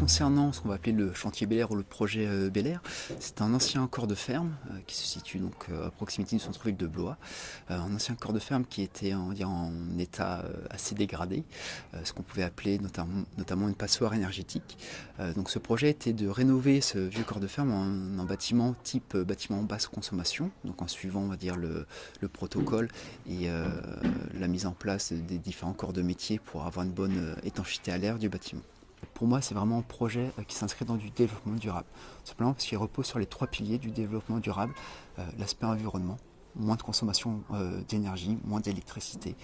concernant ce qu'on va appeler le chantier Bel Air ou le projet Bel Air, c'est un ancien corps de ferme qui se situe donc à proximité du centre-ville de Blois. Un ancien corps de ferme qui était en état assez dégradé, ce qu'on pouvait appeler notamment une passoire énergétique. Donc ce projet était de rénover ce vieux corps de ferme en bâtiment type bâtiment basse consommation, donc en suivant on va dire le protocole et la mise en place des différents corps de métier pour avoir une bonne étanchéité à l'air du bâtiment. Pour moi, c'est vraiment un projet qui s'inscrit dans du développement durable. Simplement parce qu'il repose sur les 3 piliers du développement durable. L'aspect environnement, moins de consommation d'énergie, moins d'électricité.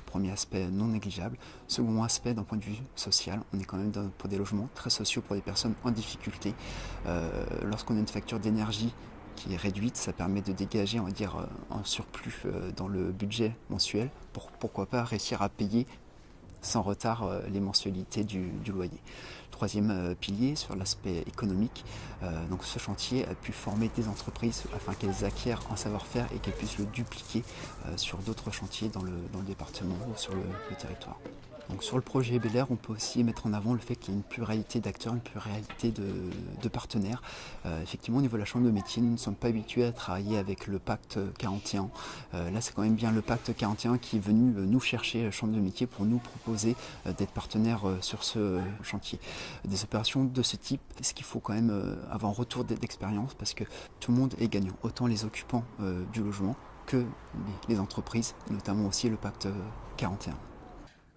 Premier aspect non négligeable. Second aspect, d'un point de vue social, on est quand même pour des logements très sociaux pour des personnes en difficulté. Lorsqu'on a une facture d'énergie qui est réduite, ça permet de dégager, on va dire, un surplus dans le budget mensuel pour pourquoi pas réussir à payer sans retard les mensualités du loyer. Troisième pilier sur l'aspect économique, donc ce chantier a pu former des entreprises afin qu'elles acquièrent un savoir-faire et qu'elles puissent le dupliquer sur d'autres chantiers dans le département ou sur le territoire. Donc sur le projet Bel Air, on peut aussi mettre en avant le fait qu'il y ait une pluralité d'acteurs, une pluralité de partenaires. Effectivement, au niveau de la chambre de métier, nous ne sommes pas habitués à travailler avec le pacte 41. Là, c'est quand même bien le pacte 41 qui est venu nous chercher, la chambre de métier, pour nous proposer d'être partenaires sur ce chantier. Des opérations de ce type, ce qu'il faut quand même avoir un retour d'expérience parce que tout le monde est gagnant, autant les occupants du logement que les entreprises, notamment aussi le pacte 41.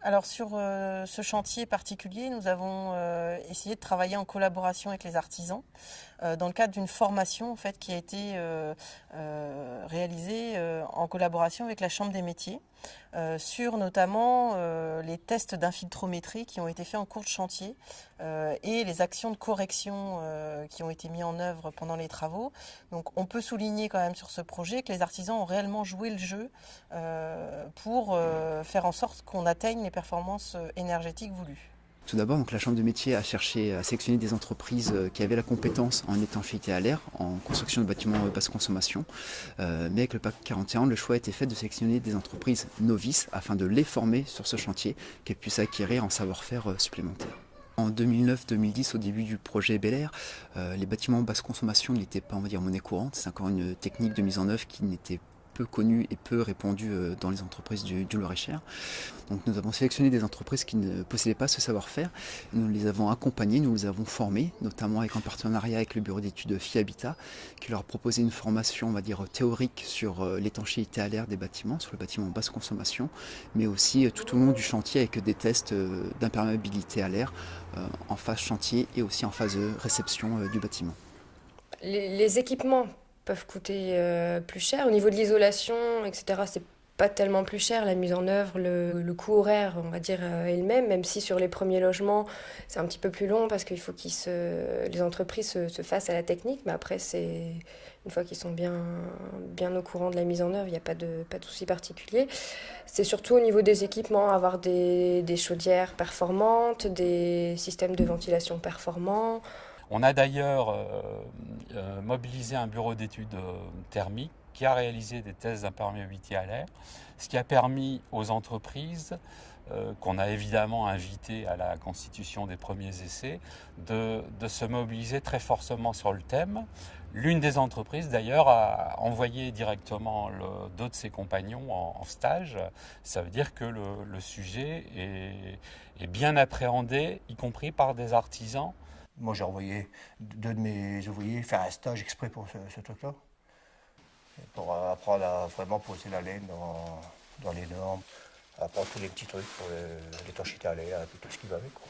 Alors sur ce chantier particulier, nous avons essayé de travailler en collaboration avec les artisans dans le cadre d'une formation en fait, qui a été réalisée en collaboration avec la Chambre des métiers sur notamment les tests d'infiltrométrie qui ont été faits en cours de chantier et les actions de correction qui ont été mises en œuvre pendant les travaux. Donc on peut souligner quand même sur ce projet que les artisans ont réellement joué le jeu pour faire en sorte qu'on atteigne les performances énergétiques voulues. Tout d'abord, donc, la Chambre de métier a cherché à sélectionner des entreprises qui avaient la compétence en étanchéité à l'air, en construction de bâtiments basse consommation. Mais avec le pacte 41, le choix a été fait de sélectionner des entreprises novices afin de les former sur ce chantier, qu'elles puissent acquérir un savoir-faire supplémentaire. En 2009-2010, au début du projet Bel Air, les bâtiments basse consommation n'étaient pas, on va dire, monnaie courante. C'est encore une technique de mise en œuvre qui n'était peu connue et peu répandue dans les entreprises du Loir-et-Cher. Donc nous avons sélectionné des entreprises qui ne possédaient pas ce savoir-faire. Nous les avons accompagnées, nous les avons formées, notamment avec un partenariat avec le bureau d'études FIHabitat, qui leur a proposé une formation, on va dire, théorique sur l'étanchéité à l'air des bâtiments, sur le bâtiment basse consommation, mais aussi tout au long du chantier avec des tests d'imperméabilité à l'air en phase chantier et aussi en phase réception du bâtiment. Les équipements peuvent coûter plus cher. Au niveau de l'isolation, etc., c'est pas tellement plus cher. La mise en œuvre, le coût horaire, on va dire, est le même si sur les premiers logements, c'est un petit peu plus long parce qu'il faut les entreprises se fassent à la technique. Mais après, une fois qu'ils sont bien au courant de la mise en œuvre, il n'y a pas de souci particulier. C'est surtout au niveau des équipements, avoir des chaudières performantes, des systèmes de ventilation performants. On a d'ailleurs mobilisé un bureau d'études thermiques qui a réalisé des tests d'imperméabilité à l'air, ce qui a permis aux entreprises, qu'on a évidemment invitées à la constitution des premiers essais, de se mobiliser très fortement sur le thème. L'une des entreprises d'ailleurs a envoyé directement deux de ses compagnons en stage. Ça veut dire que le sujet est bien appréhendé, y compris par des artisans. Moi, j'ai envoyé 2 de mes ouvriers faire un stage exprès pour ce truc-là, pour apprendre à vraiment poser la laine dans les normes, apprendre tous les petits trucs pour l'étanchéité à l'air et tout ce qui va avec, quoi.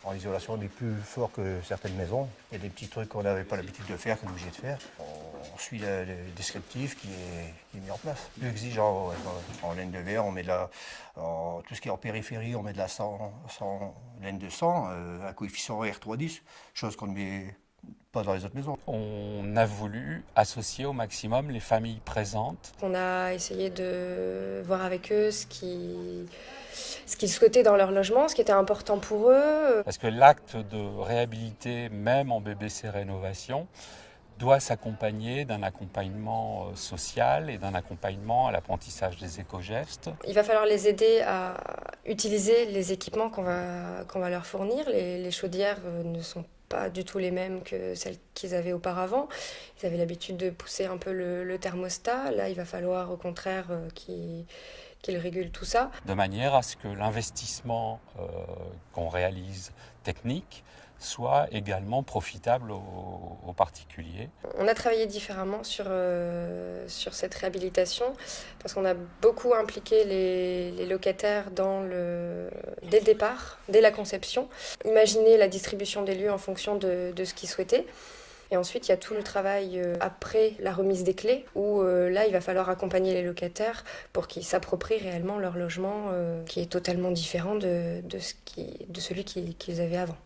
En isolation, on est plus fort que certaines maisons. Il y a des petits trucs qu'on n'avait pas l'habitude de faire, qu'on est obligé de faire. On suit le descriptif qui est mis en place. Plus exigeant, ouais, en laine de verre, on met tout ce qui est en périphérie, on met de la laine de 100, un coefficient R310, chose qu'on ne met pas dans les autres maisons. On a voulu associer au maximum les familles présentes. On a essayé de voir avec eux ce qu'ils souhaitaient dans leur logement, ce qui était important pour eux. Parce que l'acte de réhabiliter, même en BBC Rénovation, doit s'accompagner d'un accompagnement social et d'un accompagnement à l'apprentissage des éco-gestes. Il va falloir les aider à utiliser les équipements qu'on va leur fournir. Les chaudières ne sont pas du tout les mêmes que celles qu'ils avaient auparavant. Ils avaient l'habitude de pousser un peu le thermostat. Là, il va falloir au contraire qu'ils régulent tout ça. De manière à ce que l'investissement qu'on réalise technique soit également profitable aux particuliers. On a travaillé différemment sur cette réhabilitation parce qu'on a beaucoup impliqué les locataires dès le départ, dès la conception. Imaginer la distribution des lieux en fonction de ce qu'ils souhaitaient. Et ensuite, il y a tout le travail après la remise des clés où là, il va falloir accompagner les locataires pour qu'ils s'approprient réellement leur logement qui est totalement différent de celui qu'ils avaient avant.